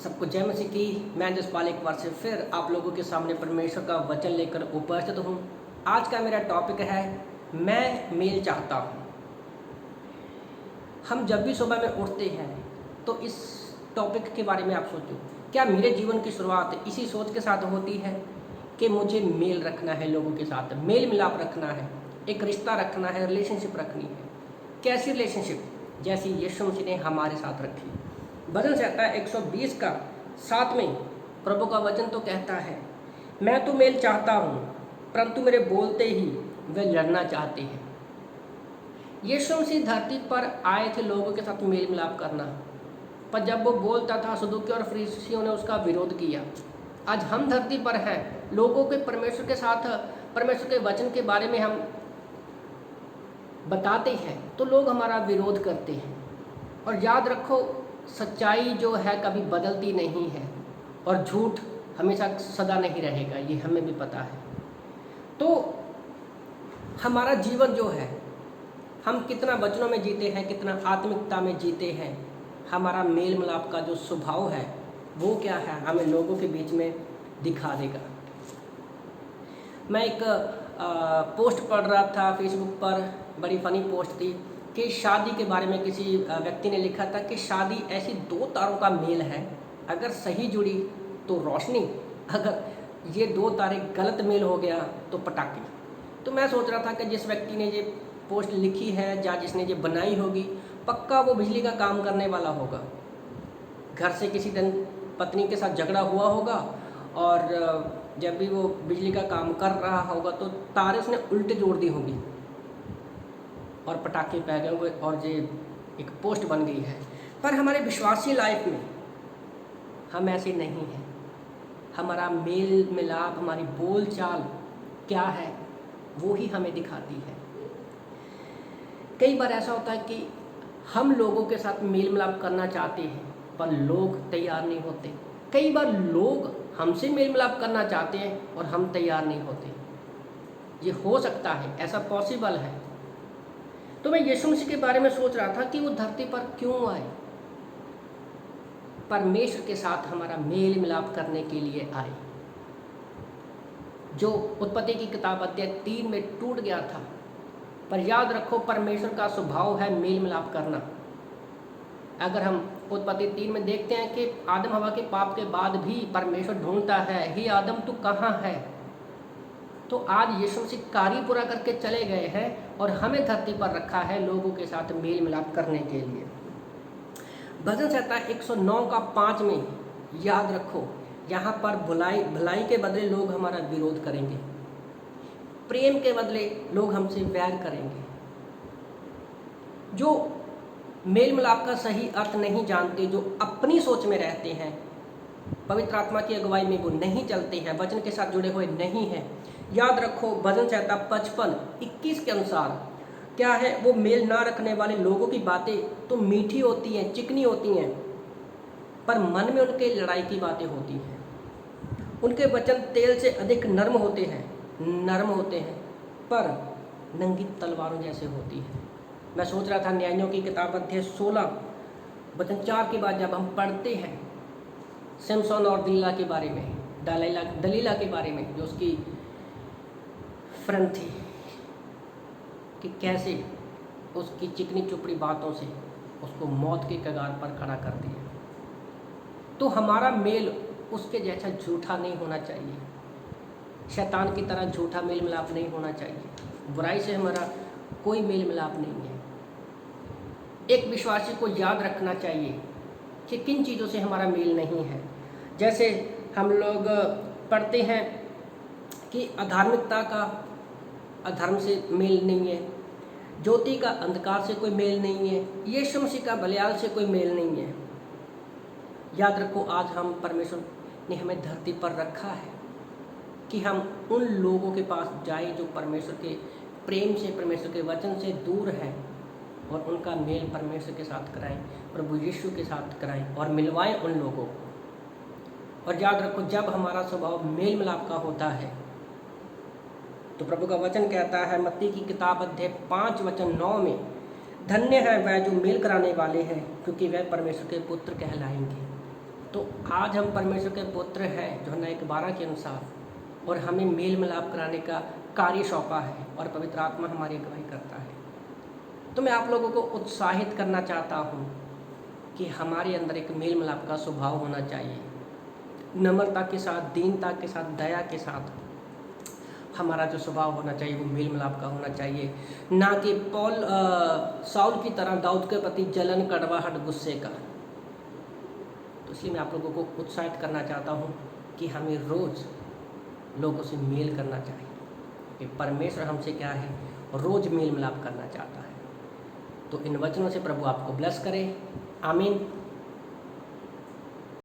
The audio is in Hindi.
सबको जय मसीह की। मैं जसपाल एक बार से फिर आप लोगों के सामने परमेश्वर का वचन लेकर उपस्थित हूँ। आज का मेरा टॉपिक है मैं मेल चाहता हूँ। हम जब भी सुबह में उठते हैं तो इस टॉपिक के बारे में आप सोचो, क्या मेरे जीवन की शुरुआत इसी सोच के साथ होती है कि मुझे मेल रखना है, लोगों के साथ मेल मिलाप रखना है, एक रिश्ता रखना है, रिलेशनशिप रखनी है। कैसी रिलेशनशिप? जैसी यीशु मसीह ने हमारे साथ रखी। भजन संहिता 120 का 7 में प्रभु का वचन तो कहता है, मैं तो मेल चाहता हूँ परंतु मेरे बोलते ही वे लड़ना चाहते हैं। यीशु मसीह धरती पर आए थे लोगों के साथ मेल मिलाप करना, पर जब वो बोलता था सदूकी और फरीसियों ने उसका विरोध किया। आज हम धरती पर हैं, लोगों के परमेश्वर के साथ परमेश्वर के वचन के बारे में हम बताते हैं तो लोग हमारा विरोध करते हैं। और याद रखो, सच्चाई जो है कभी बदलती नहीं है और झूठ हमेशा सदा नहीं रहेगा, ये हमें भी पता है। तो हमारा जीवन जो है, हम कितना वचनों में जीते हैं, कितना आत्मिकता में जीते हैं, हमारा मेल मिलाप का जो स्वभाव है वो क्या है, हमें लोगों के बीच में दिखा देगा। मैं एक पोस्ट पढ़ रहा था फेसबुक पर, बड़ी फनी पोस्ट थी कि शादी के बारे में किसी व्यक्ति ने लिखा था कि शादी ऐसी दो तारों का मेल है, अगर सही जुड़ी तो रोशनी, अगर ये दो तारे गलत मेल हो गया तो पटाखे। तो मैं सोच रहा था कि जिस व्यक्ति ने ये पोस्ट लिखी है या जिसने ये बनाई होगी, पक्का वो बिजली का काम करने वाला होगा। घर से किसी दिन पत्नी के साथ झगड़ा हुआ होगा और जब भी वो बिजली का काम कर रहा होगा तो तारे उसने उल्टे जोड़ दी होगी और पटाखे पै गए हुए और ये एक पोस्ट बन गई है। पर हमारे विश्वासी लाइफ में हम ऐसे नहीं हैं। हमारा मेल मिलाप, हमारी बोल चाल क्या है वो ही हमें दिखाती है। कई बार ऐसा होता है कि हम लोगों के साथ मेल मिलाप करना चाहते हैं पर लोग तैयार नहीं होते। कई बार लोग हमसे मेल मिलाप करना चाहते हैं और हम तैयार नहीं होते। ये हो सकता है, ऐसा पॉसिबल है। तो मैं यीशु मसीह के बारे में सोच रहा था कि वो धरती पर क्यों आए, परमेश्वर के साथ हमारा मेल मिलाप करने के लिए आए। जो उत्पत्ति की किताब अध्याय 3 में टूट गया था, पर याद रखो परमेश्वर का स्वभाव है मेल मिलाप करना। अगर हम उत्पत्ति 3 में देखते हैं कि आदम हवा के पाप के बाद भी परमेश्वर ढूंढता है, हे आदम तू कहाँ है। तो आज यीशु मसीह कार्य पूरा करके चले गए हैं और हमें धरती पर रखा है लोगों के साथ मेल मिलाप करने के लिए। भजन संहिता 109 का 5 में याद रखो, यहाँ पर भलाई के बदले लोग हमारा विरोध करेंगे, प्रेम के बदले लोग हमसे वैर करेंगे। जो मेल मिलाप का सही अर्थ नहीं जानते, जो अपनी सोच में रहते हैं, पवित्र आत्मा की अगुवाई में वो नहीं चलते हैं, वचन के साथ जुड़े हुए नहीं हैं। याद रखो भजन संहिता 55:21 के अनुसार क्या है, वो मेल ना रखने वाले लोगों की बातें तो मीठी होती हैं, चिकनी होती हैं, पर मन में उनके लड़ाई की बातें होती हैं। उनके वचन तेल से अधिक नर्म होते हैं पर नंगी तलवारों जैसे होती है। मैं सोच रहा था न्यायों की किताब अध्याय 16 वचन 4 के बाद जब हम पढ़ते हैं सिमसोन और दलीला के बारे में, दलीला के बारे में, जो उसकी फ्रेंड थी, कि कैसे उसकी चिकनी चुपड़ी बातों से उसको मौत के कगार पर खड़ा कर दिया। तो हमारा मेल उसके जैसा झूठा नहीं होना चाहिए, शैतान की तरह झूठा मेल मिलाप नहीं होना चाहिए। बुराई से हमारा कोई मेल मिलाप नहीं है। एक विश्वासी को याद रखना चाहिए कि किन चीज़ों से हमारा मेल नहीं है। जैसे हम लोग पढ़ते हैं कि अधार्मिकता का अधर्म से मेल नहीं है, ज्योति का अंधकार से कोई मेल नहीं है, यीशु मसीह का बलियाल से कोई मेल नहीं है। याद रखो, आज हम परमेश्वर ने हमें धरती पर रखा है कि हम उन लोगों के पास जाएं जो परमेश्वर के प्रेम से, परमेश्वर के वचन से दूर हैं, और उनका मेल परमेश्वर के साथ कराएं, प्रभु यीशु के साथ कराएं और मिलवाएं उन लोगों को। और याद रखो, जब हमारा स्वभाव मेल मिलाप का होता है तो प्रभु का वचन कहता है मत्ती की किताब अध्याय 5 वचन 9 में, धन्य है वह जो मेल कराने वाले हैं क्योंकि वह परमेश्वर के पुत्र कहलाएंगे। तो आज हम परमेश्वर के पुत्र हैं जो है 1:12 के अनुसार, और हमें मेल मिलाप कराने का कार्य सौंपा है और पवित्र आत्मा हमारी अगुवाई करता है। तो मैं आप लोगों को उत्साहित करना चाहता हूँ कि हमारे अंदर एक मेल मिलाप का स्वभाव होना चाहिए। नम्रता के साथ, दीनता के साथ, दया के साथ हमारा जो स्वभाव होना चाहिए वो मेल मिलाप का होना चाहिए, ना कि साउल की तरह दाऊद के प्रति जलन, कड़वाहट, गुस्से का। तो इसलिए मैं आप लोगों को उत्साहित करना चाहता हूँ कि हमें रोज़ लोगों से मेल करना चाहिए, कि परमेश्वर हमसे क्या है, रोज़ मेल मिलाप करना चाहता है। तो इन वचनों से प्रभु आपको ब्लेस करे। आमीन।